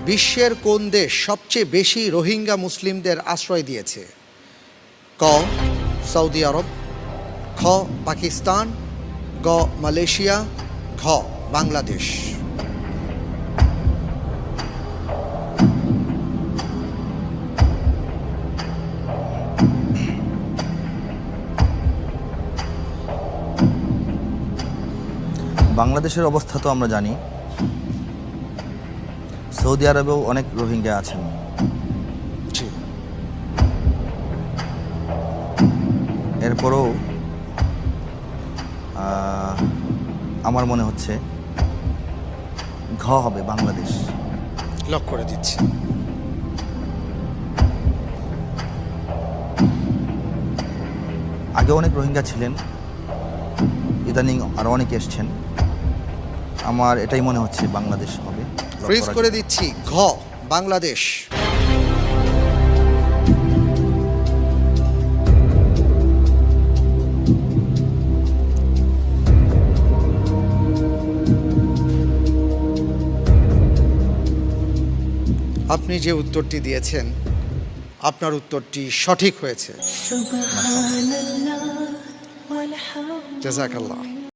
বিশ্বের কোন দেশ সবচেয়ে বেশি রোহিঙ্গা মুসলিমদের আশ্রয় দিয়েছে? ক সৌদি আরব, খ পাকিস্তান, গ মালয়েশিয়া, ঘ বাংলাদেশ। বাংলাদেশের অবস্থা তো আমরা জানি, সৌদি আরবেও অনেক রোহিঙ্গা আছেন। জি, এরপরও আমার মনে হচ্ছে ঘ হবে, বাংলাদেশ। লক করে দিচ্ছি। আগে অনেক রোহিঙ্গা ছিলেন, ইদানিং আরও অনেকে এসছেন। আমার এটাই মনে হচ্ছে বাংলাদেশ হবে। ফ্রিজ করে দিচ্ছি, ঘ বাংলাদেশ। আপনি যে উত্তরটি দিয়েছেন, আপনার উত্তরটি সঠিক হয়েছে। জাযাকাল্লাহ।